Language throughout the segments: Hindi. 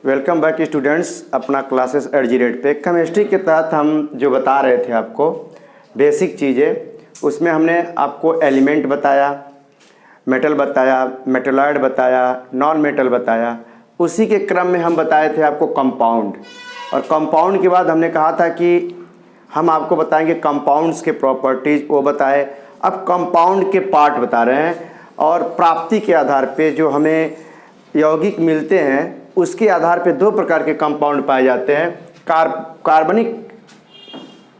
वेलकम बैक स्टूडेंट्स अपना क्लासेस एट पे। केमिस्ट्री के तहत हम जो बता रहे थे आपको बेसिक चीज़ें, उसमें हमने आपको एलिमेंट बताया, मेटल बताया, मेटलॉइड बताया, नॉन मेटल बताया। उसी के क्रम में हम बताए थे आपको कंपाउंड, और कंपाउंड के बाद हमने कहा था कि हम आपको बताएंगे कंपाउंड्स के प्रॉपर्टीज़, वो बताए। अब कंपाउंड के पार्ट बता रहे हैं, और प्राप्ति के आधार पे जो हमें यौगिक मिलते हैं उसके आधार पे दो प्रकार के कंपाउंड पाए जाते हैं। कार्बनिक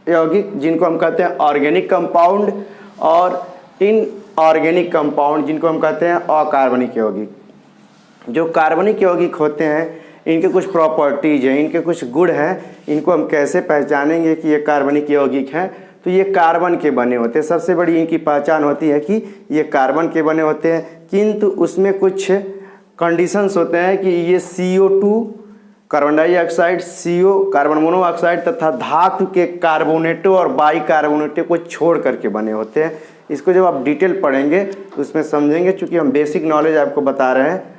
यौगिक जिनको हम कहते हैं ऑर्गेनिक कंपाउंड, और इनऑर्गेनिक कंपाउंड जिनको हम कहते हैं अकार्बनिक यौगिक। जो कार्बनिक यौगिक होते हैं इनके कुछ प्रॉपर्टीज हैं, इनके कुछ गुण हैं। इनको हम कैसे पहचानेंगे कि ये कार्बनिक यौगिक हैं? तो ये कार्बन के बने होते हैं। सबसे बड़ी इनकी पहचान होती है कि ये कार्बन के बने होते हैं, किंतु उसमें कुछ कंडीशंस होते हैं कि ये CO2 carbon dioxide, CO carbon monoxide तथा धातु के कार्बोनेटों और बाइकार्बोनेटों को छोड़ करके बने होते हैं। इसको जब आप डिटेल पढ़ेंगे तो उसमें समझेंगे, चूँकि हम बेसिक नॉलेज आपको बता रहे हैं।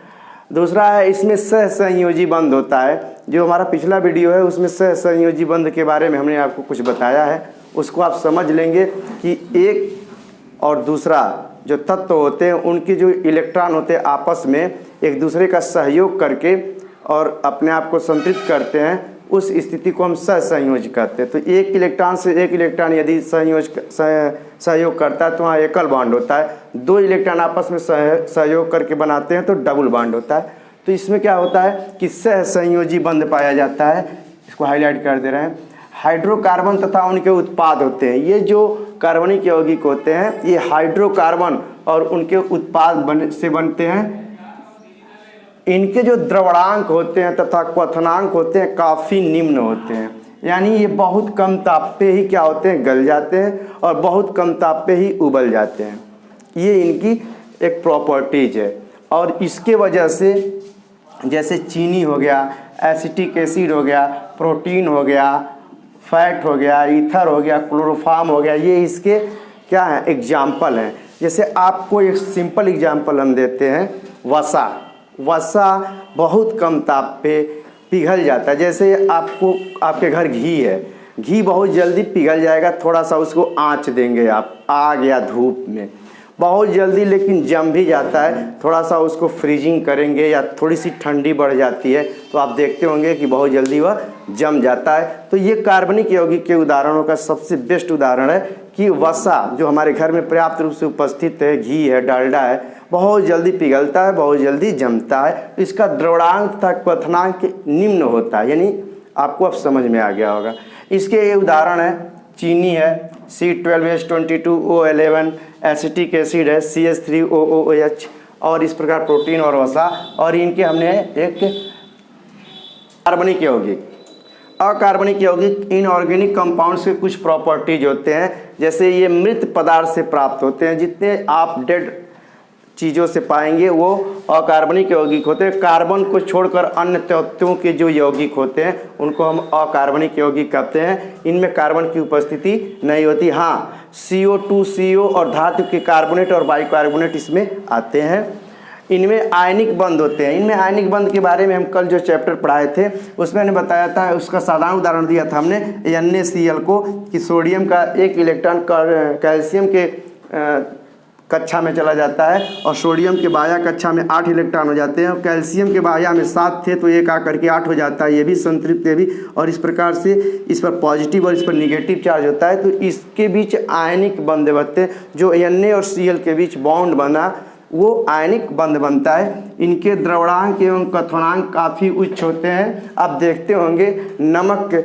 दूसरा है इसमें सहसंयोजी बंध होता है। जो हमारा पिछला वीडियो है उसमें सहसंयोजी बंध के बारे में हमने आपको कुछ बताया है, उसको आप समझ लेंगे कि एक और दूसरा जो तत्व होते हैं उनके जो इलेक्ट्रॉन होते हैं आपस में एक दूसरे का सहयोग करके और अपने आप को संतृप्त करते हैं, उस स्थिति को हम सहसंयोज कहते हैं। तो एक इलेक्ट्रॉन से एक इलेक्ट्रॉन यदि सहयोग करता है तो वहाँ एकल बॉन्ड होता है। दो इलेक्ट्रॉन आपस में सहयोग करके बनाते हैं तो डबल बॉन्ड होता है। तो इसमें क्या होता है कि सहसंयोजी बंध पाया जाता है। इसको हाईलाइट कर दे रहे हैं। हाइड्रोकार्बन तथा उनके उत्पाद होते हैं। ये जो कार्बनिक यौगिक होते हैं ये हाइड्रोकार्बन और उनके उत्पाद से बनते हैं। इनके जो द्रवणांक होते हैं तथा क्वथनांक होते हैं काफ़ी निम्न होते हैं, यानी ये बहुत कम ताप पे ही क्या होते हैं, गल जाते हैं, और बहुत कम ताप पे ही उबल जाते हैं। ये इनकी एक प्रॉपर्टीज है। और इसके वजह से जैसे चीनी हो गया, एसिटिक एसिड हो गया, प्रोटीन हो गया, फैट हो गया, ईथर हो गया, क्लोरोफॉर्म हो गया, ये इसके क्या हैं, एग्जाम्पल हैं। जैसे आपको एक सिंपल एग्जाम्पल हम देते हैं, वसा। वसा बहुत कम ताप पे पिघल जाता है। जैसे आपको आपके घर घी है, घी बहुत जल्दी पिघल जाएगा, थोड़ा सा उसको आंच देंगे आप आग या धूप में, बहुत जल्दी लेकिन जम भी जाता है। थोड़ा सा उसको फ्रीजिंग करेंगे या थोड़ी सी ठंडी बढ़ जाती है तो आप देखते होंगे कि बहुत जल्दी वह जम जाता है। तो ये कार्बनिक यौगिक के उदाहरणों का सबसे बेस्ट उदाहरण है कि वसा जो हमारे घर में पर्याप्त रूप से उपस्थित है, घी है, डालडा है, बहुत जल्दी पिघलता है, बहुत जल्दी जमता है। इसका द्रवणांक तथा क्वथनांक निम्न होता है, यानी आपको अब समझ में आ गया होगा। इसके ये उदाहरण है, चीनी है C12H22O11, एसिटिक एसिड है CH3OOH, और इस प्रकार प्रोटीन और वसा। और इनके हमने एक कार्बनिक यौगिक, अकार्बनिक यौगिक इनऑर्गेनिक कंपाउंड्स के कुछ प्रॉपर्टीज होते हैं। जैसे ये मृत पदार्थ से प्राप्त होते हैं, जितने आप डेड चीज़ों से पाएंगे वो अकार्बनिक यौगिक होते हैं। कार्बन को छोड़कर अन्य तत्वों के जो यौगिक होते हैं उनको हम अकार्बनिक यौगिक कहते हैं। इनमें कार्बन की उपस्थिति नहीं होती। हाँ, CO2, CO और धातु के कार्बोनेट और बाइकार्बोनेट इसमें आते हैं। इनमें आयनिक बंध होते हैं। इनमें आयनिक बंध के बारे में हम कल जो चैप्टर पढ़ाए थे उसमें मैंने बताया था, उसका साधारण उदाहरण दिया था हमने NaCl को, कि सोडियम का एक इलेक्ट्रॉन कैल्शियम के कक्षा में चला जाता है और सोडियम के बाया कक्षा में 8 इलेक्ट्रॉन हो जाते हैं, और कैल्शियम के बाया में 7 थे तो एक आकर के 8 हो जाता है। ये भी संतृप्त, ये भी, और इस प्रकार से इस पर पॉजिटिव और इस पर निगेटिव चार्ज होता है। तो इसके बीच आयनिक बंध बनते हैं। जो Na और Cl के बीच बॉन्ड बना वो आयनिक बंध बनता है। इनके द्रवणांक एवं क्वथनांक काफ़ी उच्च होते हैं। आप देखते होंगे नमक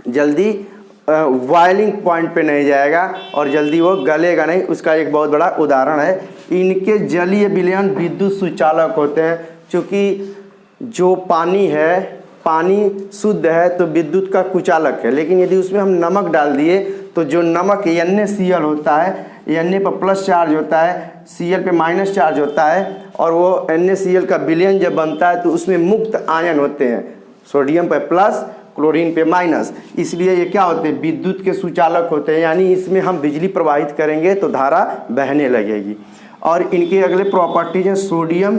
जल्दी बॉइलिंग पॉइंट पे नहीं जाएगा और जल्दी वो गलेगा नहीं। उसका एक बहुत बड़ा उदाहरण है। इनके जलीय विलयन विद्युत सुचालक होते हैं। क्योंकि जो पानी है, पानी शुद्ध है तो विद्युत का कुचालक है, लेकिन यदि उसमें हम नमक डाल दिए तो जो नमक NaCl होता है, Na पर प्लस चार्ज होता है, Cl पे माइनस चार्ज होता है, और वो NaCl का विलयन जब बनता है तो उसमें मुक्त आयन होते हैं, सोडियम पे प्लस, क्लोरीन पे माइनस। इसलिए ये क्या होते हैं, विद्युत के सुचालक होते हैं, यानी इसमें हम बिजली प्रवाहित करेंगे तो धारा बहने लगेगी। और इनके अगले प्रॉपर्टीज हैं सोडियम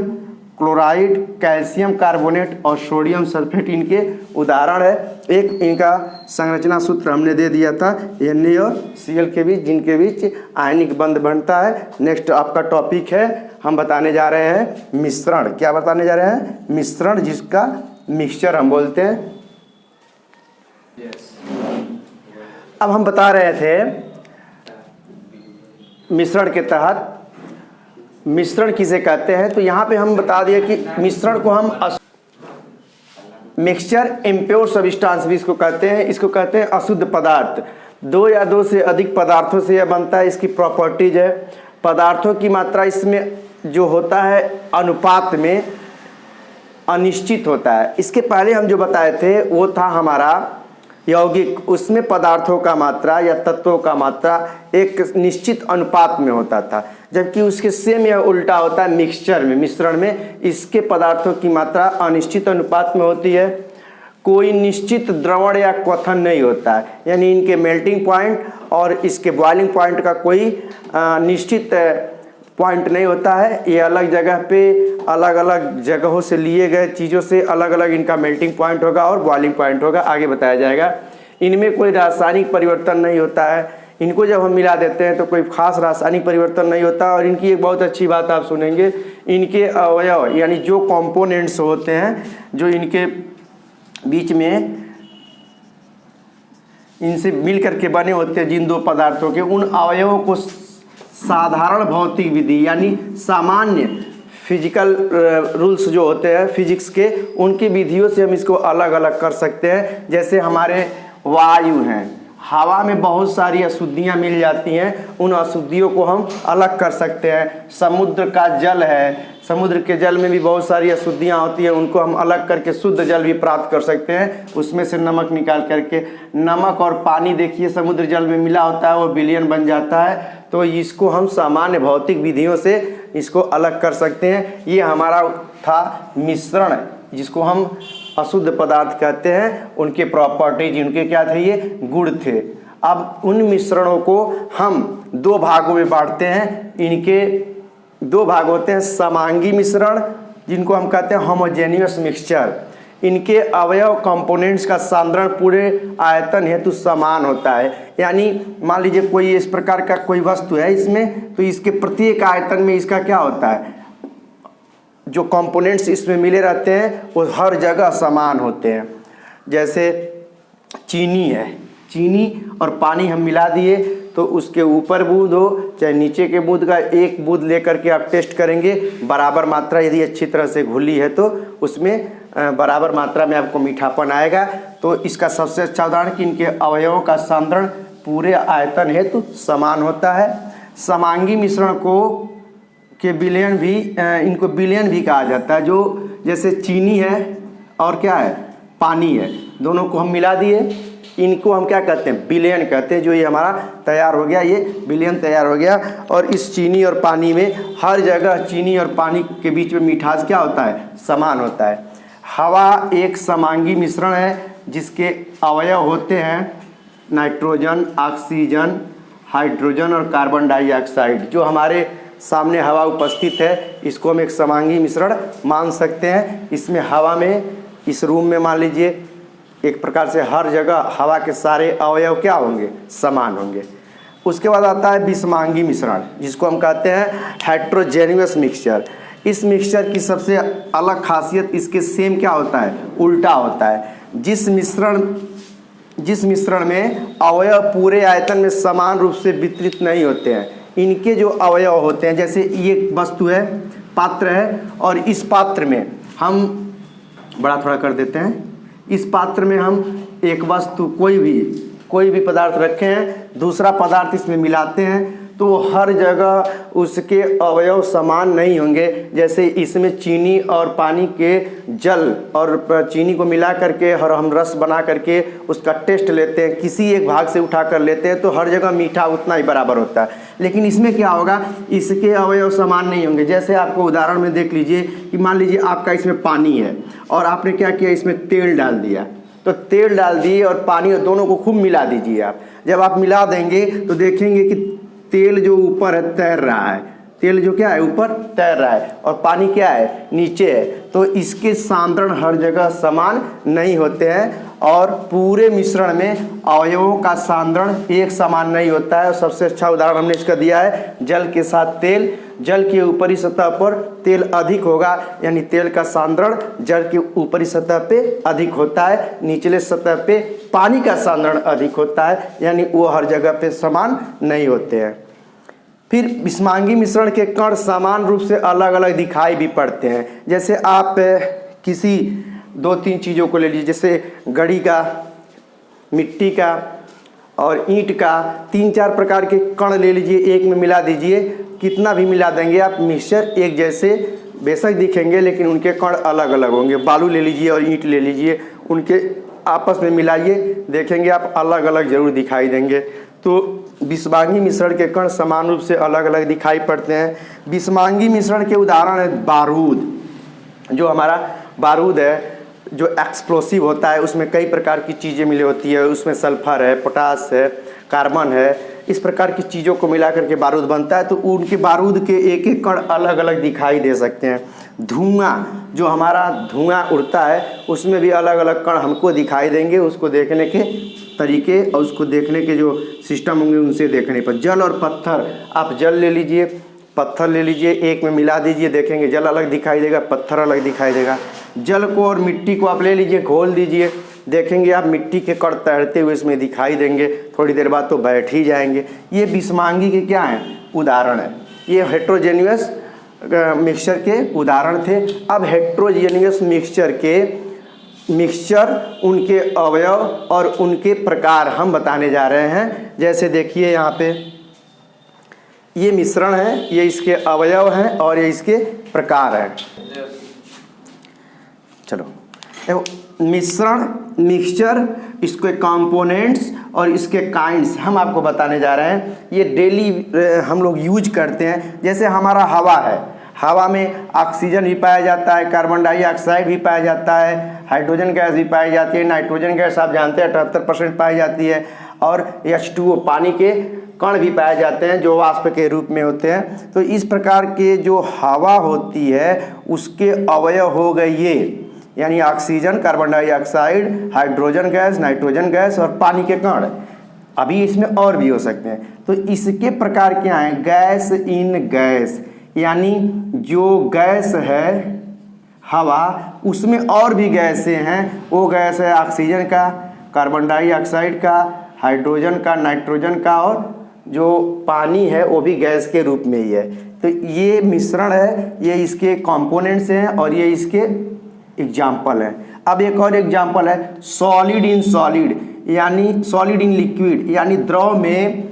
क्लोराइड, कैल्शियम कार्बोनेट और सोडियम सल्फेट इनके उदाहरण है। एक इनका संरचना सूत्र हमने दे दिया था Na और Cl के बीच, जिनके बीच आयनिक बंध बनता है। नेक्स्ट आपका टॉपिक है, हम बताने जा रहे हैं मिश्रण। क्या बताने जा रहे हैं? मिश्रण, जिसका मिक्सचर हम बोलते हैं। अब हम बता रहे थे मिश्रण के तहत मिश्रण किसे कहते हैं, तो यहाँ पे हम बता दिए कि मिश्रण को हम मिक्सचर इम्प्योर सब्सटेंस भी इसको कहते हैं। इसको कहते हैं अशुद्ध पदार्थ। दो या दो से अधिक पदार्थों से यह बनता है। इसकी प्रॉपर्टीज है, पदार्थों की मात्रा इसमें जो होता है अनुपात में अनिश्चित होता है। इसके पहले हम जो बताए थे वो था हमारा यौगिक, उसमें पदार्थों का मात्रा या तत्वों का मात्रा एक निश्चित अनुपात में होता था, जबकि उसके सेम या उल्टा होता है मिक्सचर में, मिश्रण में। इसके पदार्थों की मात्रा अनिश्चित अनुपात में होती है। कोई निश्चित द्रवण या क्वथन नहीं होता है, यानी इनके मेल्टिंग पॉइंट और इसके बॉइलिंग पॉइंट का कोई निश्चित पॉइंट नहीं होता है। ये अलग जगह पे अलग अलग जगहों से लिए गए चीज़ों से अलग अलग इनका मेल्टिंग पॉइंट होगा और बॉइलिंग पॉइंट होगा, आगे बताया जाएगा। इनमें कोई रासायनिक परिवर्तन नहीं होता है। इनको जब हम मिला देते हैं तो कोई खास रासायनिक परिवर्तन नहीं होता। और इनकी एक बहुत अच्छी बात आप सुनेंगे, इनके अवयव यानी जो कंपोनेंट्स होते हैं, जो इनके बीच में इनसे मिल करके बने होते हैं जिन दो पदार्थों के, उन अवयवों को साधारण भौतिक विधि यानी सामान्य फिजिकल रूल्स जो होते हैं फिजिक्स के, उनकी विधियों से हम इसको अलग अलग कर सकते हैं। जैसे हमारे वायु हैं, हवा में बहुत सारी अशुद्धियाँ मिल जाती हैं, उन अशुद्धियों को हम अलग कर सकते हैं। समुद्र का जल है, समुद्र के जल में भी बहुत सारी अशुद्धियाँ होती हैं, उनको हम अलग करके शुद्ध जल भी प्राप्त कर सकते हैं। उसमें से नमक निकाल करके, नमक और पानी देखिए समुद्र जल में मिला होता है, वो विलयन बन जाता है। तो इसको हम सामान्य भौतिक विधियों से इसको अलग कर सकते हैं। ये हमारा था मिश्रण, जिसको हम अशुद्ध पदार्थ कहते हैं। उनके प्रॉपर्टीज, उनके क्या थे? ये गुण थे। अब उन मिश्रणों को हम दो भागों में बांटते हैं। इनके दो भाग होते हैं, समांगी मिश्रण, जिनको हम कहते हैं होमोजेनियस मिक्सचर। इनके अवयव कंपोनेंट्स का सांद्रण पूरे आयतन हेतु समान होता है। यानी मान लीजिए कोई इस प्रकार का कोई वस्तु है इसमें, तो इसके प्रत्येक आयतन में इसका क्या होता है, जो कंपोनेंट्स इसमें मिले रहते हैं वो हर जगह समान होते हैं। जैसे चीनी है, चीनी और पानी हम मिला दिए तो उसके ऊपर बूंद हो चाहे नीचे के बूंद का एक बूंद लेकर के आप टेस्ट करेंगे, बराबर मात्रा यदि अच्छी तरह से घुली है तो उसमें बराबर मात्रा में आपको मीठापन आएगा। तो इसका सबसे अच्छा उदाहरण कि इनके अवयवों का सांद्रण पूरे आयतन हेतु समान होता है। समांगी मिश्रण को के विलयन भी, इनको विलयन भी कहा जाता है। जो जैसे चीनी है और क्या है, पानी है, दोनों को हम मिला दिए, इनको हम क्या कहते हैं? विलयन कहते हैं। जो ये हमारा तैयार हो गया, ये विलयन तैयार हो गया। और इस चीनी और पानी में हर जगह चीनी और पानी के बीच में मिठास क्या होता है? समान होता है। हवा एक समांगी मिश्रण है जिसके अवयव होते हैं नाइट्रोजन, ऑक्सीजन, हाइड्रोजन और कार्बन डाइऑक्साइड। जो हमारे सामने हवा उपस्थित है, इसको हम एक समांगी मिश्रण मान सकते हैं। इसमें हवा में, इस रूम में मान लीजिए एक प्रकार से हर जगह हवा के सारे अवयव क्या होंगे? समान होंगे। उसके बाद आता है विषमांगी मिश्रण, जिसको हम कहते हैं हेट्रोजेनियस मिक्सचर। इस मिक्सचर की सबसे अलग खासियत इसके सेम क्या होता है? उल्टा होता है। जिस मिश्रण में अवयव पूरे आयतन में समान रूप से वितरित नहीं होते हैं, इनके जो अवयव होते हैं, जैसे ये वस्तु है, पात्र है, और इस पात्र में हम बड़ा थोड़ा कर देते हैं, इस पात्र में हम एक वस्तु कोई भी पदार्थ रखे हैं, दूसरा पदार्थ इसमें मिलाते हैं, तो हर जगह उसके अवयव समान नहीं होंगे। जैसे इसमें चीनी और पानी के जल और चीनी को मिला करके और हम रस बना करके उसका टेस्ट लेते हैं, किसी एक भाग से उठा कर लेते हैं, तो हर जगह मीठा उतना ही बराबर होता है। लेकिन इसमें क्या होगा? इसके अवयव समान नहीं होंगे। जैसे आपको उदाहरण में देख लीजिए कि मान लीजिए आपका इसमें पानी है और आपने क्या किया, इसमें तेल डाल दिया। तो तेल डाल दिए और पानी, दोनों को खूब मिला दीजिए आप। जब आप मिला देंगे तो देखेंगे कि तेल जो ऊपर है तैर रहा है, तेल जो क्या है ऊपर तैर रहा है और पानी क्या है नीचे है, तो इसके सांद्रण हर जगह समान नहीं होते हैं और पूरे मिश्रण में अवयवों का सांद्रण एक समान नहीं होता है। और सबसे अच्छा उदाहरण हमने इसका दिया है जल के साथ तेल। जल के ऊपरी सतह पर तेल अधिक होगा, यानी तेल का सांद्रण जल के ऊपरी सतह पे अधिक होता है, निचले सतह पे पानी का सांद्रण अधिक होता है, यानी वो हर जगह पे समान नहीं होते हैं। फिर बिस्मांगी मिश्रण के कण समान रूप से अलग अलग दिखाई भी पड़ते हैं। जैसे आप किसी 2-3 चीज़ों को ले लीजिए, जैसे गड़ी का, मिट्टी का और ईंट का, 3-4 प्रकार के कण ले लीजिए, एक में मिला दीजिए, कितना भी मिला देंगे आप मिक्सचर एक जैसे बेशक दिखेंगे लेकिन उनके कण अलग अलग होंगे। बालू ले लीजिए और ईंट ले लीजिए, उनके आपस में मिलाइए, देखेंगे आप अलग अलग जरूर दिखाई देंगे। तो बिस्मांगी मिश्रण के कण समान रूप से अलग अलग दिखाई पड़ते हैं। बिस्मांगी मिश्रण के उदाहरण है बारूद। जो हमारा बारूद है जो एक्सप्लोसिव होता है, उसमें कई प्रकार की चीज़ें मिली होती है, उसमें सल्फर है, पोटास है, कार्बन है, इस प्रकार की चीज़ों को मिला करके बारूद बनता है। तो उनके बारूद के एक एक कण अलग अलग दिखाई दे सकते हैं। धुआं, जो हमारा धुआं उड़ता है उसमें भी अलग अलग कण हमको दिखाई देंगे, उसको देखने के तरीके और उसको देखने के जो सिस्टम होंगे उनसे देखने पर। जल और पत्थर, आप जल ले लीजिए, पत्थर ले लीजिए, एक में मिला दीजिए, देखेंगे जल अलग दिखाई देगा, पत्थर अलग दिखाई देगा। जल को और मिट्टी को आप ले लीजिए, घोल दीजिए, देखेंगे आप मिट्टी के कण तैरते हुए इसमें दिखाई देंगे, थोड़ी देर बाद तो बैठ ही जाएंगे। ये बिस्मांगी के क्या हैं उदाहरण है। ये हेट्रोजेनियस मिक्सचर के उदाहरण थे। अब हेट्रोजेनियस मिक्सचर उनके अवयव और उनके प्रकार हम बताने जा रहे हैं। जैसे देखिए यहाँ पे ये मिश्रण है, ये इसके अवयव हैं और ये इसके प्रकार हैं। चलो मिश्रण, मिक्सचर, इसके कंपोनेंट्स और इसके काइंड्स हम आपको बताने जा रहे हैं। ये डेली हम लोग यूज करते हैं। जैसे हमारा हवा है, हवा में ऑक्सीजन भी पाया जाता है, कार्बन डाइऑक्साइड भी पाया जाता है, हाइड्रोजन गैस भी पाई जाती है, नाइट्रोजन गैस आप जानते हैं 78% पाई जाती है, और H2O पानी के कण भी पाए जाते हैं जो वाष्प के रूप में होते हैं। तो इस प्रकार के जो हवा होती है उसके अवयव हो गए ये, यानी oxygen, carbon dioxide, hydrogen gas, nitrogen gas और पानी के कण। अभी इसमें और भी हो सकते हैं। तो इसके प्रकार क्या हैं? गैस इन गैस, यानी जो गैस है हवा उसमें और भी गैसें हैं। वो गैस है ऑक्सीजन का, कार्बन डाइऑक्साइड का, हाइड्रोजन का, नाइट्रोजन का, और जो पानी है वो भी गैस के रूप में ही है। तो ये मिश्रण है, ये इसके कंपोनेंट्स हैं और ये इसके एग्जाम्पल हैं। अब एक और एग्जाम्पल है सॉलिड इन सॉलिड, यानी सॉलिड इन लिक्विड, यानी द्रव में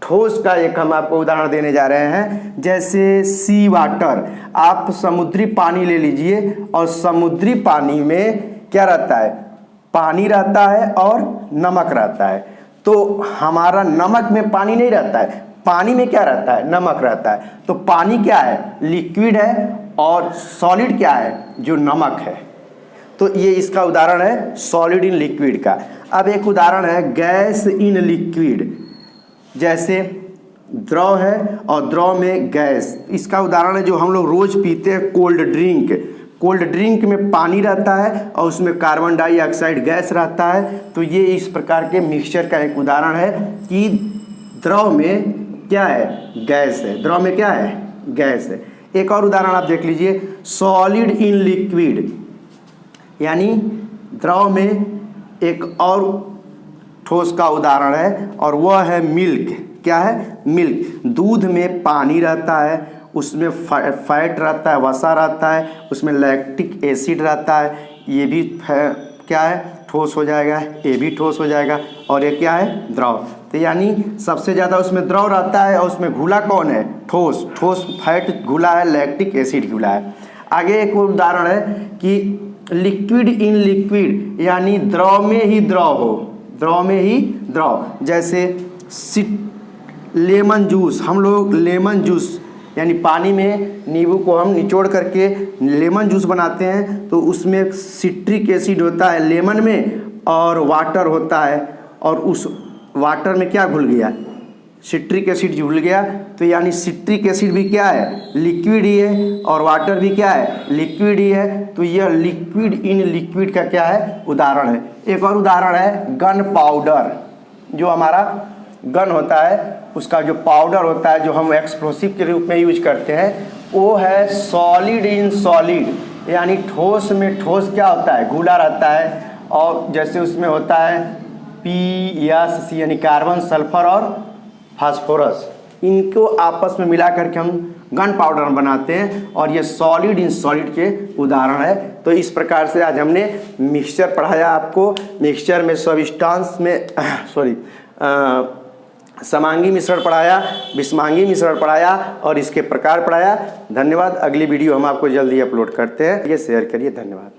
ठोस का एक हम आपको उदाहरण देने जा रहे हैं। जैसे सी वाटर, आप समुद्री पानी ले लीजिए और समुद्री पानी में क्या रहता है? पानी रहता है और नमक रहता है। तो हमारा नमक में पानी नहीं रहता है, पानी में क्या रहता है? नमक रहता है। तो पानी क्या है? लिक्विड है, और सॉलिड क्या है? जो नमक है। तो ये इसका उदाहरण है सॉलिड इन लिक्विड का। अब एक उदाहरण है गैस इन लिक्विड, जैसे द्रव है और द्रव में गैस। इसका उदाहरण है जो हम लोग रोज पीते हैं कोल्ड ड्रिंक। कोल्ड ड्रिंक में पानी रहता है और उसमें कार्बन डाइऑक्साइड गैस रहता है। तो ये इस प्रकार के मिक्सचर का एक उदाहरण है कि द्रव में क्या है? गैस है। द्रव में क्या है? गैस है। एक और उदाहरण आप देख लीजिए सॉलिड इन लिक्विड, यानी द्रव में एक और ठोस का उदाहरण है और वह है मिल्क। क्या है? मिल्क। दूध में पानी रहता है, उसमें फैट रहता है, वसा रहता है, उसमें लैक्टिक एसिड रहता है। ये भी क्या है? ठोस हो जाएगा, ये भी ठोस हो जाएगा, और ये क्या है? द्रव। तो यानी सबसे ज़्यादा उसमें द्रव रहता है और उसमें घुला कौन है? ठोस। ठोस फैट घुला है, लैक्टिक एसिड घुला है। आगे एक उदाहरण है कि लिक्विड इन लिक्विड, यानी द्रव में ही द्रव हो, द्रव में ही द्रव। जैसे लेमन जूस, हम लोग लेमन जूस यानी पानी में नींबू को हम निचोड़ करके लेमन जूस बनाते हैं, तो उसमें सिट्रिक एसिड होता है लेमन में और वाटर होता है, और उस वाटर में क्या घुल गया? सिट्रिक एसिड जुड़ गया, तो यानी सिट्रिक एसिड भी क्या है, लिक्विड ही है, और वाटर भी क्या है, लिक्विड ही है। तो यह लिक्विड इन लिक्विड का क्या है, उदाहरण है। एक और उदाहरण है गन पाउडर। जो हमारा गन होता है उसका जो पाउडर होता है, जो हम एक्सप्लोसिव के रूप में यूज करते हैं, वो है सॉलिड इन सॉलिड, यानी ठोस में ठोस क्या होता है, घुला रहता है। और जैसे उसमें होता है PSC यानी कार्बन, सल्फर और फास्फोरस, इनको आपस में मिला करके हम गन पाउडर बनाते हैं, और ये सॉलिड इन सॉलिड के उदाहरण है। तो इस प्रकार से आज हमने मिक्सचर पढ़ाया आपको। मिक्सचर में सब्सटेंस में समांगी मिश्रण पढ़ाया, विषमांगी मिश्रण पढ़ाया, और इसके प्रकार पढ़ाया। धन्यवाद। अगली वीडियो हम आपको जल्दी अपलोड करते हैं, ये शेयर करिए। धन्यवाद।